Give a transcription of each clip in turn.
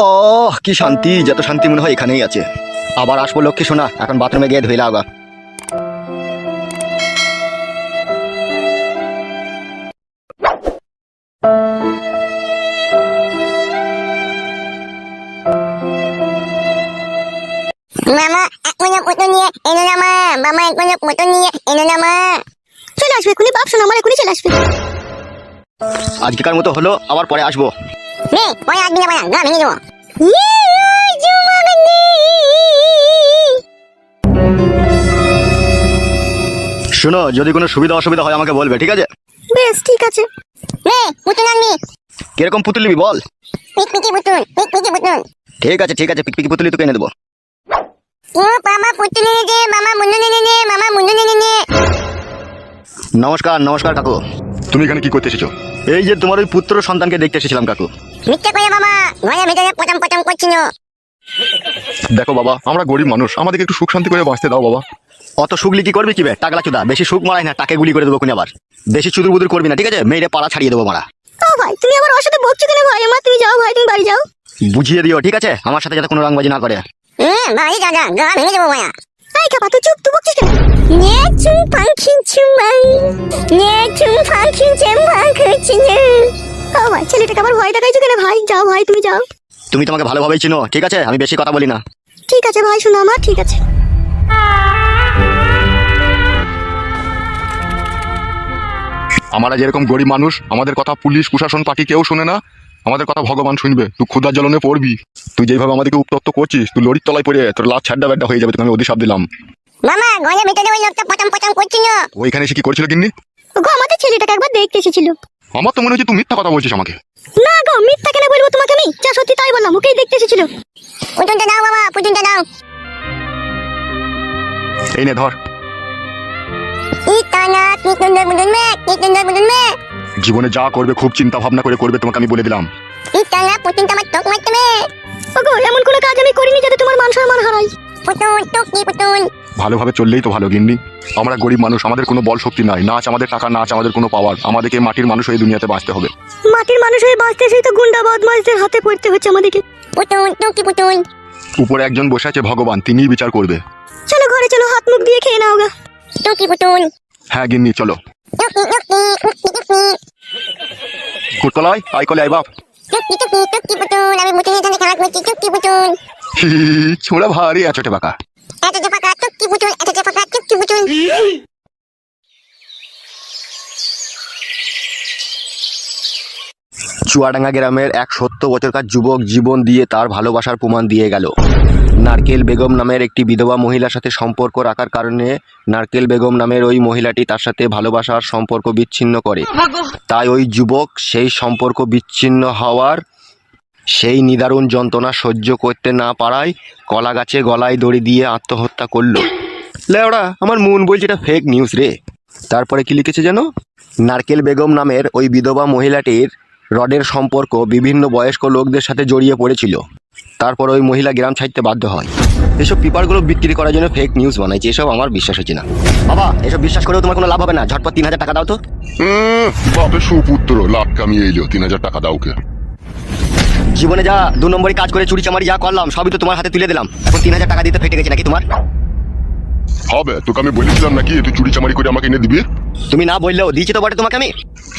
ও কি শান্তি, যত শান্তি মনে হয় এখানেই আছে। আবার আসবো লক্ষ্মী সোনা, এখন বাথরুমে গিয়ে ধুইলা আগা। মামা এক মিনিট ফটো নিয়ে এনো না মা, মামা এক মিনিট ফটো নিয়ে এনো না মা। চলে আসবে এখনই বাপ শোনা, আমার এখনই চলে আসবে। আজকেকার মতো হলো, আবার পরে আসবো। নে পরে আসবি না, গা ভেঙে দেবো। শোনো, যদি কোনো সুবিধা অসুবিধা হয় আমাকে বলবে, ঠিক আছে? বেশ ঠিক আছে। নে পুতুল আনবি। কিরকম পুতুল নিবি বল? পিকপিকি পুতুল, পিকপিকি পুতুল। ঠিক আছে ঠিক আছে, পিকপিকি পুতুলই তোকে এনে দেবো। ও মামা পুতুল এনে দে, মামা মুন্ডু এনে দে, মামা মুন্ডু এনে দে। নমস্কার নমস্কার কাকু। তুমি এখানে কি করতে এসেছো? এই যে তোমার ওই পুত্র সন্তানকে দেখতে এসেছিলাম কাকু। মিথ্যে করে বাবা, ঘরের ভিতরে পটাম পটাম করছিল। দেখো বাবা, আমরা গরিব মানুষ, আমাদেরকে একটু সুখ শান্তি করে বাঁচতে দাও বাবা। অত সুগলি কি করবি কি বে টাকলা চুদা, বেশি সুখ মারাই না, টাকে গুলি করে দেবো কোন আবার। বেশি চুদুর বুদুর করবি না, ঠিক আছে? মেয়েরে পাড়া ছাড়িয়ে দেবো মারা। ও ভাই তুমি আবার ওর সাথে বকছো কেন ভাই? আমার তুমি যাও ভাই, তুমি বাড়ি যাও। বুঝিয়ে দিও, ঠিক আছে? আমার সাথে যাতে কোনো রংবাজি না করে। বাড়ি যা, গা ভেঙে দেবো মায়া। এই খাপা তুই চুপ, তুই বকছিস কেন? নে চুম পাখি চুমাই, নে চুম পাখি চেম্বা করছিস। ও ভাই ছেলেটাকে আবার ভয় দেখাইছো কেন ভাই? যাও ভাই তুমি যাও। তুমি তোমাকে ভালোভাবেই চিনো, ঠিক আছে? আমি বেশি কথা বলি না। ঠিক আছে ভাই শোনো আমার, ঠিক আছে। আমরা যেরকম গরিব মানুষ, আমাদের কথা পুলিশ প্রশাসন পার্টি কেউ শোনে না, আমাদের কথা ভগবান শুনবে। তুই ক্ষুধার জ্বলনে পড়বি। তুই যেভাবে আমাদেরকে উত্তপ্ত করছিস, তুই লরির তলায় পড়ে তোর লাশ ছাড্ডা ব্যাড্ডা হয়ে যাবে। তোকে আমি অধিশাপ দিলাম। মামা ঘরের ভিতরে ওই লোকটা পটাম পটাম করছিল। ওইখানে এসে কি করছিল কিন্নি? গো আমাদের ছেলেটাকে একবার দেখতে এসেছিল। আমার তো মনে হচ্ছে তুই মিথ্যা কথা বলছিস আমাকে। না গো মিথ্যা কেন বলবো তোমাকে আমি, যা সত্যি তাই বললাম। ওকেই দেখতে এসেছিল। পুতুলটা দাও বাবা, পুতুলটা দাও। এই নে ধর। ইতানা কি সুন্দর বুদুন মে, কি সুন্দর বুদুন মে। জীবনে যা করবে খুব চিন্তা ভাবনা করে করবে, তোমাকে আমি বলে দিলাম। ইতানা পুতুলটা আমার টক মারতে মে। ওগো এমন কোনো কাজ আমি করিনি যাতে তোমার মান সম্মান হারাই। পুতুল টুকি পুতুল। ভালোভাবে চললেই তো ভালো গিন্নি। আমরা গরিব মানুষ, আমাদের কোনো বল শক্তি নাই, নাচ আমাদের টাকা, নাচ আমাদের কোনো পাওয়ার। আমাদেরকে মাটির মানুষ হয়ে দুনিয়াতে বাঁচতে হবে। মাটির মানুষ হয়ে বাঁচতে সেই তো গুন্ডা বদমাইশদের হাতে পড়তে হচ্ছে আমাদেরকে। পুতুল টুকি পুতুল। উপরে একজন বসে আছে ভগবান, তিনিই বিচার করবে। চলো ঘরে চলো, হাত মুখ দিয়ে খেয়ে নাও গা। টুকি পুতুল। হ্যাঁ গিন্নি চলো। টুকি টুকি টুকি টুকি। কুটকলাই আই কলে আই বাপ। টুকি টুকি টুকি পুতুল, আমি পুতুলের সাথে খেলা করছি। টুকি পুতুল। ছোড়া ভারী আছোটে বাঁকা। এত যে ফাঁকা টুকি পুতুল, এত যে ফাঁকা টুকি পুতুল। চুয়াডাঙ্গা গ্রামের এক 70 বছরকার যুবক জীবন দিয়ে তার ভালোবাসার প্রমাণ দিয়ে গেল। নারকেল বেগম নামের একটি বিধবা মহিলার সাথে সম্পর্ক রাখার কারণে নারকেল বেগম নামের ওই মহিলাটি তার সাথে ভালোবাসার সম্পর্ক বিচ্ছিন্ন করে। তাই ওই যুবক সেই সম্পর্ক বিচ্ছিন্ন হওয়ার সেই নিদারুণ যন্ত্রণা সহ্য করতে না পারায় কলা গাছে গলায় দড়ি দিয়ে আত্মহত্যা করলো। লেওড়া, আমার মন বলছে এটা ফেক নিউজ রে। তারপরে কি লিখেছে যেন? নারকেল বেগম নামের ওই বিধবা মহিলাটির রডের সম্পর্ক বিভিন্ন বয়স্ক লোকদের সাথে জড়িয়ে পড়েছিল। তারপর ওই মহিলা গ্রাম ছাড়তে বাধ্য হয়। এসব পেপারগুলো বিক্রি করার জন্য ফেক নিউজ বানাইছে, এসব আমার বিশ্বাস হচ্ছে না। বাবা এসব বিশ্বাস করেও তোমার কোনো লাভ হবে না, ঝটপট 3000 টাকা দাও তো। বাপের সুপুত্র লাট কামিয়ে এলো, 3000 টাকা দাও কে? জীবনে যা 2 নম্বরই কাজ করে চুরি চামারি যা করলাম সবই তো তোমার হাতে তুলে দিলাম, এখন 3000 টাকা দিতে ফেটে গেছে নাকি তোমার? হবে, তোকে আমি বলেছিলাম নাকি তুই চুরি চামারি করে আমাকে এনে দিবি? তুমি না বললেও দিয়েছি তো বটে তোমাকে আমি।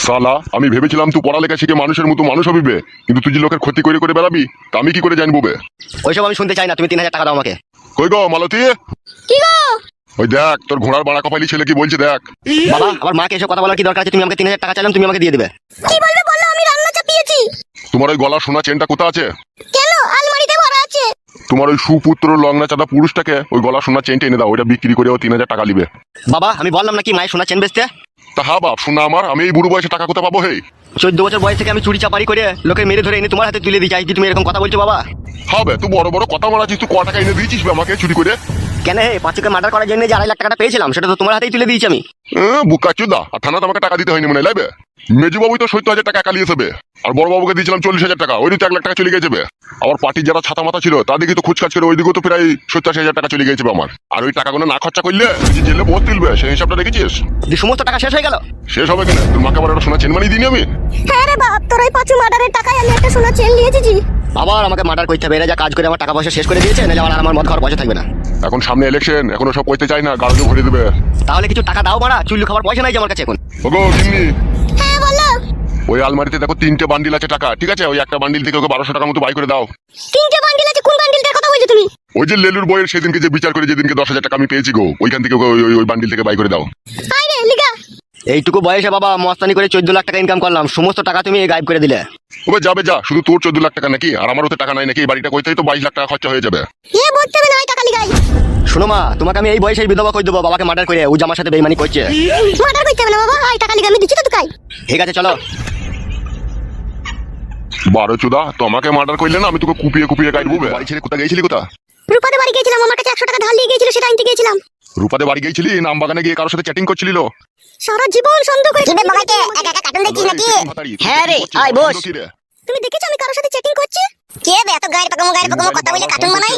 সালা, আমি ভেবেছিলাম তুই পড়ালেখা শিখে মানুষের মতো মানুষ হবিবে, কিন্তু তুই যে লোকের ক্ষতি করে করে বেড়াবি তা আমি কি করে জানবো বে? ওইসব আমি শুনতে চাই না, তুমি 3000 টাকা দাও আমাকে। কই গো মালতী? কি গো? ওই দেখ তোর ঘোড়ার বাড়া কপালি ছেলে কি বলছে দেখ। বাবা আমার মাকে এসব কথা বলার কি দরকার আছে? তুমি আমাকে 3000 টাকা চাইলাম, তুমি আমাকে দিয়ে দেবে। কি বলবে বলো, আমি রান্না চাপিয়েছি। তোমার ওই গলা সোনা চেনটা কোথা আছে? কেন? আলমারিতে ভরা আছে। তোমার ওই সুপুত্র লগ্না চাঁদা পুরুষটাকে ওই গলা সোনা চেনটা এনে দাও, ওইটা বিক্রি করে ও 3000 টাকা নিবে। বাবা আমি বললাম নাকি মায়ের সোনা চেন বেচতে? তা হ্যাঁ বাপ, শোনা আমার, আমি এই বুড়ো বয়সে টাকা কোথা পাবো? হে 14 বছর বয়স থেকে আমি চুরি চাপারি করে লোকে মেরে ধরে এনে তোমার হাতে তুলে দিই, চাই কি তুমি এরকম কথা বলছো বাবা? হবে, তুই বড় বড় কথা বলাছিস, তুই ক টাকা এনে দিয়েছিস বে আমাকে চুরি করে? কেন হে 5 মার্ডার করার জন্য যে 2.5 লাখ টাকাটা পেয়েছিলাম সেটা তো তোমার হাতেই তুলে দিয়েছি আমি। বুকা চুদা, আর থানাতে আমাকে টাকা দিতে হয়নি মনে লাগবে। মেজু বাবু তো 70,000 টাকা কালিয়ে যাবে, আর বড় বাবুকে দিয়েছিলাম 40,000 টাকা, ওই তো 1 লাখ টাকা চলে গেছে। আবার পার্টির যারা ছাতা মাথা ছিল তাদেরকে তো খুচকাজ করে ওইদিকেও তো প্রায় 70,000 টাকা চলে গেছে আমার। আর ওই টাকাগুলো না খরচা করলে যে জেলে বহুত তুলবে সেই হিসাবটা দেখেছিস? যে সমস্ত টাকা শেষ হয়ে গেল। শেষ হবে কেন? তোর মাকে আবার একটা সোনা চেন বানিয়ে দিইনি আমি? হ্যাঁ রে বাপ, তোর ওই 5 মার্ডারের টাকায় আমি একটা সোনা চেন নিয়েছি। আবার আমাকে মার্ডার করতে হবে, এরা যা কাজ করে আমার টাকা পয়সা শেষ করে দিয়েছে, নাহলে আমার মদ খাওয়ার পয়সা থাকবে না। এখন সামনে ইলেকশন, এখনো সব কইতে চাই না, গাড়ি ভরে দেবে। তাহলে কিছু টাকা দাও মারা, চুল্লু খাবার পয়সা নাই যে আমার কাছে এখন। ওগো গিন্নি, হ্যাঁ বলো। ওই আলমারিতে দেখো 3টে বান্ডিল আছে টাকা, ঠিক আছে? ওই একটা বান্ডিল থেকে ওকে 1200 টাকার মতো বাই করে দাও। 3টে বান্ডিল আছে? কোন বান্ডিলটার কথা বলছো তুমি? ওই যে লেলুর বইয়ের সেদিনকে যে বিচার করে যেদিনকে 10,000 টাকা আমি পেয়েছি গো, ওইখান থেকে ওকে ওই বান্ডিল থেকে বাই করে দাও। আরে লিগা, এইটুকু বয়সে বাবা মস্তানি করে 14 লাখ টাকা ইনকাম করলাম, সমস্ত টাকা তুমি গায়েব করে দিলে। ওবে যাবে যা, শুধু তোর 14 লাখ টাকা নাকি? আর আমারও তো টাকা নাই নাকি? এই বাড়িটা কইতেই তো 22 লাখ টাকা খরচা হয়ে যাবে। এ বলতে হবে না ওই টাকা লিগাই। শোনো মা, তোমাকে আমি এই বয়সে বিধবা কই দেবো, বাবাকে মার্ডার করে ও যে আমার সাথে বেইমানি করছে। মার্ডার করতে হবে না বাবা, ওই টাকা লিগাই আমি দিচ্ছি তো তোকে। ঠিক আছে চলো। 12 চুদা, তোমাকে মার্ডার করলে না আমি তোকে কুপিয়ে কুপিয়ে কাটবো। বাড়ি ছেড়ে কোথায় গেছিলি? কোথা? রূপাতে বাড়ি গিয়েছিলাম, আমার কাছে 100 টাকা ধার নিয়ে গিয়েছিল, সেটা আনতে গিয়েছিলাম। রূপাতে বাড়ি গেছিলি? নাম বাগানে গিয়ে কারোর সাথে চ্যাটিং করছিলি? সারা জীবন সন্দেহ করে কিবে বাবাকে একা একা কার্টুন দেখছিস নাকি? হ্যাঁ রে, আয় বস। তুমি দেখেছো আমি কারোর সাথে চ্যাটিং করছি? কে বে এত গায়ের পাকামো কথা বলে কার্টুন বানাই?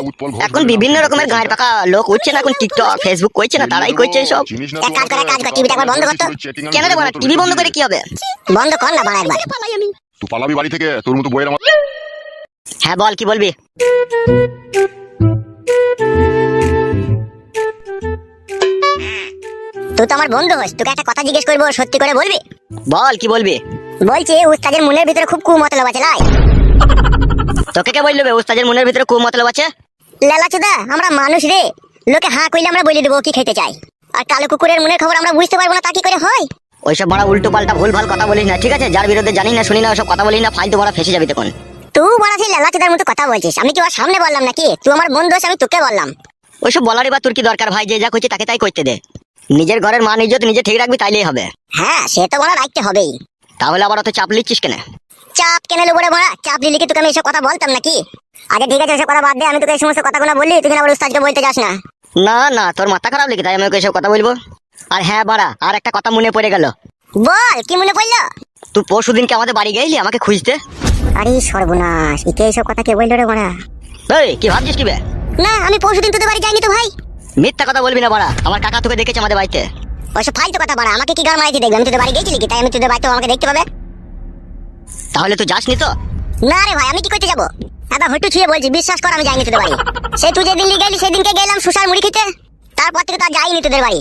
এখন বিভিন্ন রকমের গায়ের পাকা লোক উঠছে না, এখন টিকটক ফেসবুক করছে না, তারাই করছে সব। এক কাজ কর, টিভিটা একবার বন্ধ কর তো। কেন রে বাবা, টিভি বন্ধ করে কি হবে? বন্ধ কর না বাড়া একবার। পালাই আমি। তুই পালাবি বাড়ি থেকে? তোর মতো বইয়ের আমার। হ্যাঁ বল, কি বলবি? তুই তো আমার বন্ধু হোস, তোকে একটা কথা জিজ্ঞেস করবো, সত্যি করে বলবি? বল, কি বলবি? বলছি উস্তাদের মনের ভিতরে খুব কুমতলব আছে লাই। তোকে কে বললো উস্তাদের মনের ভিতরে খুব মতলব আছে? লেলাচুদা, আমরা মানুষ রে, লোকে হাঁ কইলে আমরা বলে দেবো কি খেতে চাই। আর কালো কুকুরের মনের খবর আমরা বুঝতে পারবো না, তা কি করে হয়? ওইসব বড় উল্টো পাল্টা ভুল ভাল কথা বলিস না, ঠিক আছে? যার বিরুদ্ধে জানি না শুনি না ওসব কথা বলিস না, ফালতু বড় ফেসে যাবি তখন। তুই বড় সেই লেলাচুদার মতো কথা বলছিস, আমি কি ওর সামনে বললাম নাকি? তুই আমার বন্ধু হোস, আমি তোকে বললাম। ওইসব বলারই বা তোর কি দরকার ভাই? যে যা করছে তাকে তাই করতে দে। নিজের ঘরের মান ইজ্জত নিজে ঠিক রাখবি, তাইলেই হবে। হ্যাঁ সে তো বড় রাখতে হবেই। তাহলে আবার অত চাপ লিচ্ছিস কেন? চাপ কেন নেবো রে বড়া? চাপ নিলে কি তোকে আমি এসব কথা বলতাম নাকি? আগে ঠিক আছে, এসব কথা বাদ দে, আমি তোকে এই সমস্ত কথাগুলো বললি, তুই আবার উস্তাদকে বলতে যাস না। না না, তোর মাথা খারাপ লেগে তাই আমি ওকে এসব কথা বলবো? আর হ্যাঁ বাড়া, আর একটা কথা মনে পড়ে গেল। বল, কি মনে পড়লো? তুই পরশু দিনকে আমাদের বাড়ি গেলি আমাকে খুঁজতে। আরে সর্বনাশ, একে এইসব কথা কে বললো রে বড়া? এই কি ভাবছিস কি বে? না, আমি পরশুদিন তোদের বাড়ি যাইনি তো ভাই। মিথ্যা কথা বলবি না বাড়া, আমার কাকা তোকে দেখেছে আমাদের বাড়িতে। ওইসব ফালতু কথা বড়া, আমাকে কি গান মারাইতে দেখবে? আমি তোদের বাড়ি গেছিলি কি তাই আমি তোদের বাড়িতে আমাকে দেখতে পাবে? তাহলে তুই যাসনি তো? না রে ভাই, আমি কি করতে যাবো? এবার হটু ছুঁয়ে বলছি, বিশ্বাস কর আমি যাইনি তোদের বাড়ি। সে তুই যেদিন গেলি সেদিনকে গেলাম সুসার মুড়ি খেতে, তারপর থেকে তো আর যাইনি তোদের বাড়ি।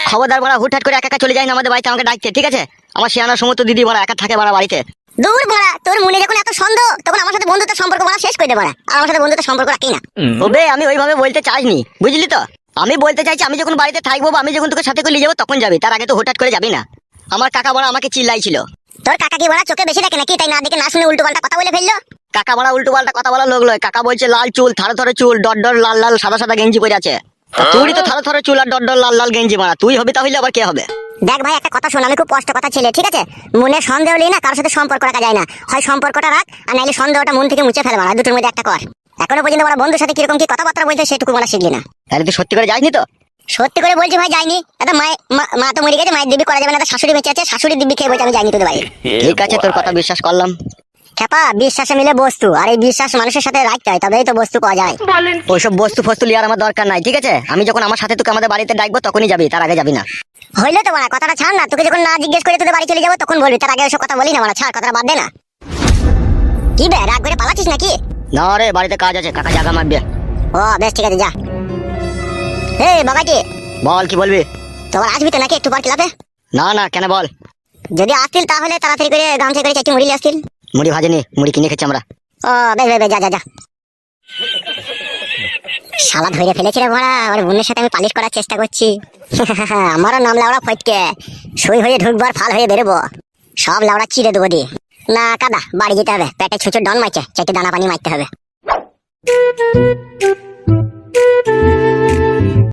খবরদার বাড়া, হুটহাট করে একা একা চলে যাই না আমাদের বাড়িতে আমাকে ডাকতে, ঠিক আছে? আমার শিয়ানার সমস্ত দিদি বাড়া একা থাকে বাড়া বাড়িতে। দূর বড়া, তোর মনে যখন এত সন্দেহ, তখন আমার সাথে বন্ধুত্বের সম্পর্ক বড়া শেষ করে দে বড়া। আর আমার সাথে বন্ধুত্বের সম্পর্ক রাখি না। ওবে আমি ওইভাবে বলতে চাইনি, বুঝলি তো? আমি বলতে চাইছি আমি যখন বাড়িতে থাকবো বা আমি যখন তোকে সাথে করে নিয়ে যাবো তখন যাবি, তার আগে তো হুটহাট করে যাবি না। আমার কাকা বড়া আমাকে চিল্লাইছিল। তোর কাকা কি বড়া চোখে বেশি দেখে নাকি? তাই না দেখে না শুনে উল্টো পাল্টা কথা বলে ফেললো। কাকা বড়া উল্টো পাল্টা কথা বলা লোক লয়। কাকা বলছে লাল চুল, থারে থারে চুল, ডট ডট লাল লাল সাদা সাদা গেঞ্জি পরে আছে। তুই তো থারে থারে চুল আর ডট ডট লাল লাল গেঞ্জি মারা, তুই হবি তাহলে আবার কে হবে? দেখ ভাই, একটা কথা শোন, আমি খুব কষ্ট কথা ছেলে, ঠিক আছে? মনে সন্দেহ নেই না, কারোর সাথে সম্পর্ক রাখা যায় না। হয় সম্পর্কটা রাখ, আর নাইলে সন্দেহটা মন থেকে মুছে ফেলে মারা, দুটোর মধ্যে একটা কর। এখনো পর্যন্ত বড় বন্ধুর সাথে কিরকম কি কথাবার্তা বলতে সেটুকু বলা শিখলি না। তাহলে তুই সত্যি করে যাসনি তো? সত্যি করে বলছি ভাই, যাইনি। এটা মা তো মরে গেছে, মায়ের দিব্যি করা যাবে না, শাশুড়ি বেঁচে আছে, শাশুড়ির দিব্যি খেয়ে বলছে আমি যাইনি তোদের বাড়ি। ঠিক আছে, তোর কথা বিশ্বাস করলাম। খেপা, বিশ্বাসে মিলে বস্তু, আর এই বিশ্বাস মানুষের সাথে রাখতে হয়, তবেই তো বস্তু পাওয়া যায়। ওইসব বস্তু ফস্তু লিয়ার আমার দরকার নাই, ঠিক আছে? আমি যখন আমার সাথে তোকে আমাদের বাড়িতে ডাকবো তখনই যাবি, তার আগে যাবি না। হইলো তো মারা, কথাটা ছাড় না। তোকে যখন না জিজ্ঞেস করে তোদের বাড়ি চলে যাবো তখন বলবি, তার আগে ওসব কথা বলি না মারা, ছাড়, কথাটা বাদ দে না। কি বে, রাগ করে পালাচ্ছিস নাকি? না রে, বাড়িতে কাজ আছে, কাকা জায়গা মারবে। ও বেশ, ঠিক আছে, যা। এই বাবাজি, বল, কি বলবি? তোমার আসবি তো নাকি একটু পর ক্লাবে? না না, কেন বল? যদি আসতিল তাহলে তাড়াতাড়ি করে গামছা করে চারটি মুড়ি নিয়ে আসতিল। মুড়ি ভাজেনি, মুড়ি কিনে খেয়েছি আমরা। ও বেশ বেশ বেশ, যা যা যা। শালা ধরে ফেলেছি রে বড়া, ওর বোনের সাথে আমি পালিশ করার চেষ্টা করছি। আমারও নাম লাউড়া ফটকে, সই হয়ে ঢুকবো আর ফাল হয়ে বেরোবো, সব লাউড়া চিড়ে দেবো দিয়ে। না কাদা, বাড়ি যেতে হবে, পেটে ছুঁচো ডন মারছে, চারটে দানা পানি মারতে হবে।